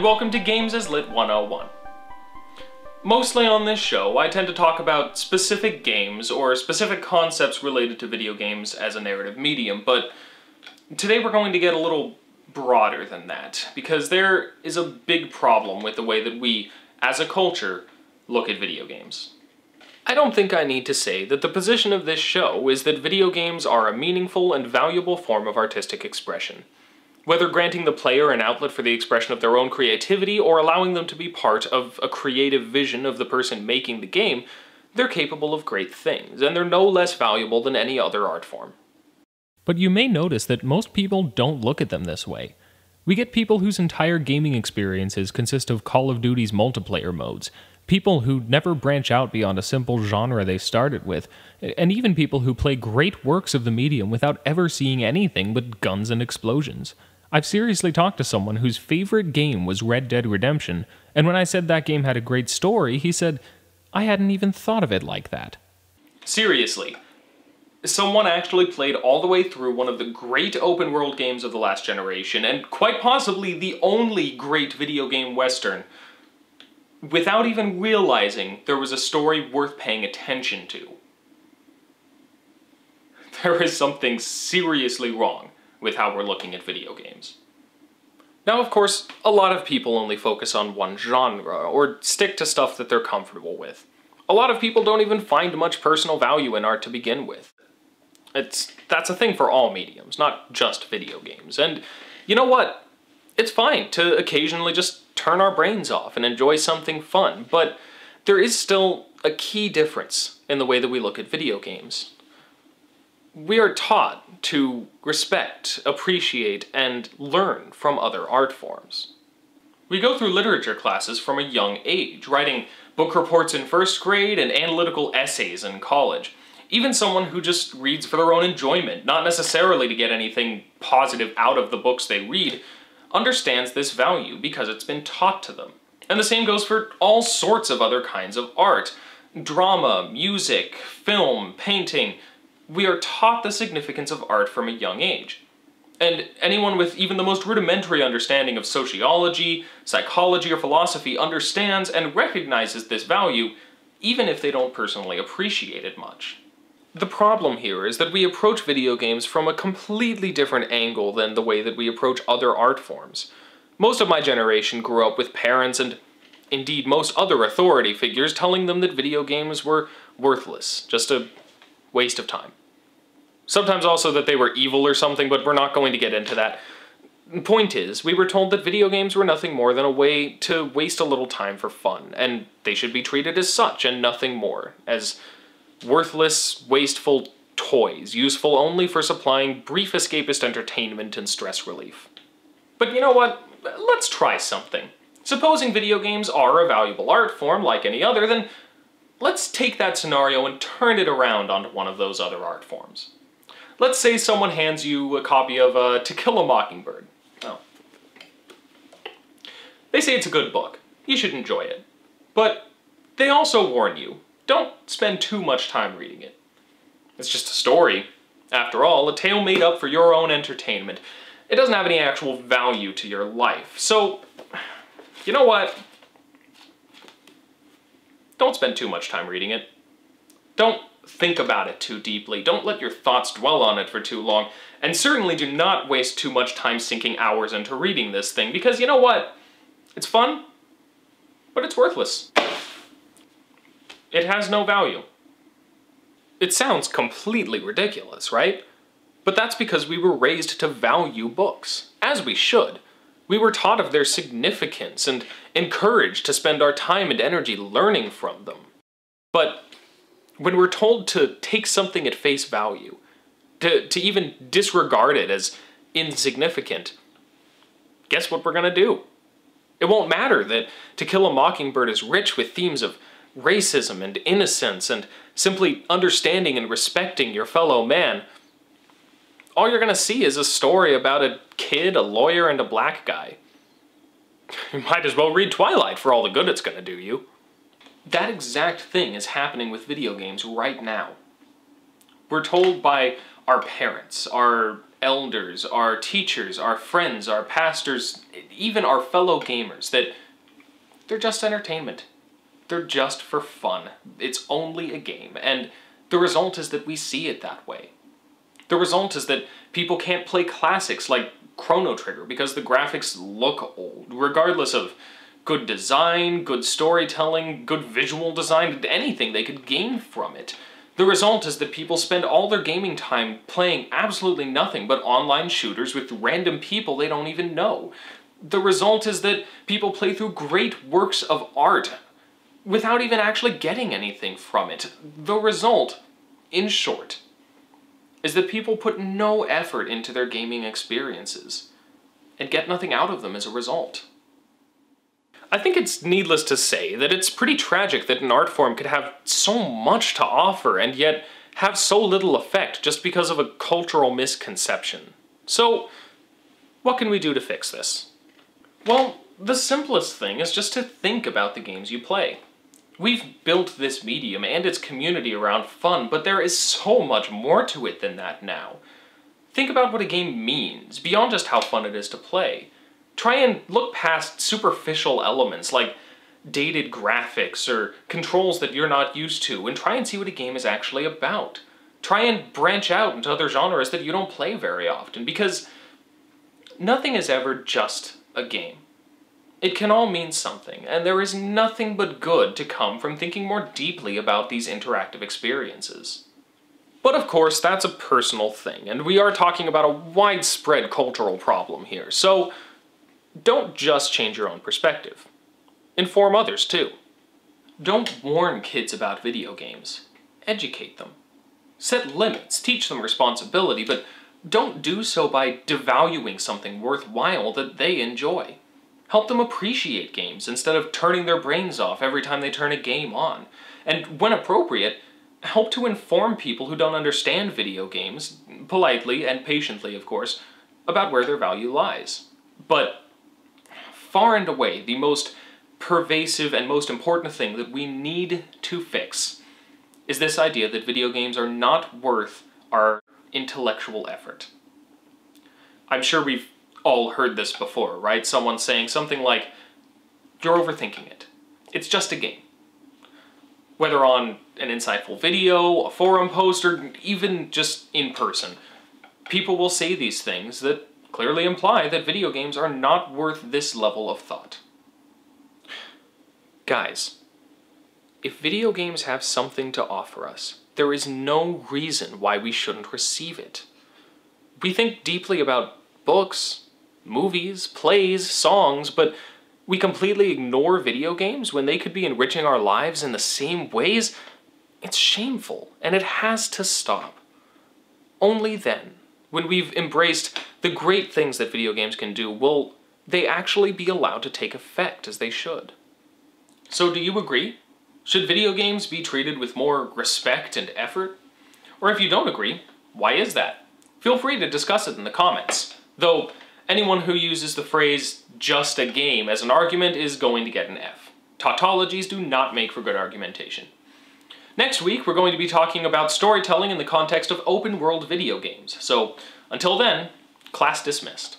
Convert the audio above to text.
and welcome to Games as Lit 101. Mostly on this show, I tend to talk about specific games or specific concepts related to video games as a narrative medium, but today we're going to get a little broader than that, because there is a big problem with the way that we, as a culture, look at video games. I don't think I need to say that the position of this show is that video games are a meaningful and valuable form of artistic expression. Whether granting the player an outlet for the expression of their own creativity or allowing them to be part of a creative vision of the person making the game, they're capable of great things, and they're no less valuable than any other art form. But you may notice that most people don't look at them this way. We get people whose entire gaming experiences consist of Call of Duty's multiplayer modes, people who never branch out beyond a simple genre they started with, and even people who play great works of the medium without ever seeing anything but guns and explosions. I've seriously talked to someone whose favorite game was Red Dead Redemption, and when I said that game had a great story, he said, I hadn't even thought of it like that. Seriously. Someone actually played all the way through one of the great open-world games of the last generation, and quite possibly the only great video game western, without even realizing there was a story worth paying attention to. There is something seriously wrong with how we're looking at video games. Now, of course, a lot of people only focus on one genre, or stick to stuff that they're comfortable with. A lot of people don't even find much personal value in art to begin with. That's a thing for all mediums, not just video games. And you know what? It's fine to occasionally just turn our brains off and enjoy something fun, but there is still a key difference in the way that we look at video games. We are taught to respect, appreciate, and learn from other art forms. We go through literature classes from a young age, writing book reports in first grade and analytical essays in college. Even someone who just reads for their own enjoyment, not necessarily to get anything positive out of the books they read, understands this value because it's been taught to them. And the same goes for all sorts of other kinds of art. Drama, music, film, painting. We are taught the significance of art from a young age. And anyone with even the most rudimentary understanding of sociology, psychology, or philosophy understands and recognizes this value, even if they don't personally appreciate it much. The problem here is that we approach video games from a completely different angle than the way that we approach other art forms. Most of my generation grew up with parents and, indeed, most other authority figures telling them that video games were worthless, just a waste of time. Sometimes also that they were evil or something, but we're not going to get into that. Point is, we were told that video games were nothing more than a way to waste a little time for fun, and they should be treated as such and nothing more, as worthless, wasteful toys, useful only for supplying brief escapist entertainment and stress relief. But you know what? Let's try something. Supposing video games are a valuable art form like any other, then let's take that scenario and turn it around onto one of those other art forms. Let's say someone hands you a copy of To Kill a Mockingbird. Oh. They say it's a good book. You should enjoy it. But they also warn you, don't spend too much time reading it. It's just a story. After all, a tale made up for your own entertainment. It doesn't have any actual value to your life. So, you know what? Don't spend too much time reading it. Don't think about it too deeply. Don't let your thoughts dwell on it for too long. And certainly do not waste too much time sinking hours into reading this thing, because you know what? It's fun, but it's worthless. It has no value. It sounds completely ridiculous, right? But that's because we were raised to value books, as we should. We were taught of their significance and encouraged to spend our time and energy learning from them. But when we're told to take something at face value, to even disregard it as insignificant, guess what we're gonna do? It won't matter that To Kill a Mockingbird is rich with themes of racism and innocence and simply understanding and respecting your fellow man. All you're gonna see is a story about a kid, a lawyer, and a black guy. You might as well read Twilight for all the good it's gonna do you. That exact thing is happening with video games right now. We're told by our parents, our elders, our teachers, our friends, our pastors, even our fellow gamers, that they're just entertainment. They're just for fun. It's only a game, and the result is that we see it that way. The result is that people can't play classics like Chrono Trigger because the graphics look old, regardless of good design, good storytelling, good visual design, anything they could gain from it. The result is that people spend all their gaming time playing absolutely nothing but online shooters with random people they don't even know. The result is that people play through great works of art without even actually getting anything from it. The result, in short, is that people put no effort into their gaming experiences and get nothing out of them as a result. I think it's needless to say that it's pretty tragic that an art form could have so much to offer and yet have so little effect just because of a cultural misconception. So, what can we do to fix this? Well, the simplest thing is just to think about the games you play. We've built this medium and its community around fun, but there is so much more to it than that now. Think about what a game means, beyond just how fun it is to play. Try and look past superficial elements like dated graphics or controls that you're not used to, and try and see what a game is actually about. Try and branch out into other genres that you don't play very often, because nothing is ever just a game. It can all mean something, and there is nothing but good to come from thinking more deeply about these interactive experiences. But of course, that's a personal thing, and we are talking about a widespread cultural problem here, so don't just change your own perspective. Inform others, too. Don't warn kids about video games. Educate them. Set limits, teach them responsibility, but don't do so by devaluing something worthwhile that they enjoy. Help them appreciate games instead of turning their brains off every time they turn a game on. And when appropriate, help to inform people who don't understand video games, politely and patiently of course, about where their value lies. But far and away, the most pervasive and most important thing that we need to fix is this idea that video games are not worth our intellectual effort. I'm sure we've all heard this before, right? Someone saying something like, "You're overthinking it. It's just a game." Whether on an insightful video, a forum post, or even just in person, people will say these things that clearly imply that video games are not worth this level of thought. Guys, if video games have something to offer us, there is no reason why we shouldn't receive it. We think deeply about books, movies, plays, songs, but we completely ignore video games when they could be enriching our lives in the same ways. It's shameful, and it has to stop. Only then, when we've embraced the great things that video games can do, will they actually be allowed to take effect as they should. So do you agree? Should video games be treated with more respect and effort? Or if you don't agree, why is that? Feel free to discuss it in the comments. Though, anyone who uses the phrase, "just a game," as an argument is going to get an F. Tautologies do not make for good argumentation. Next week, we're going to be talking about storytelling in the context of open-world video games. So, until then, class dismissed.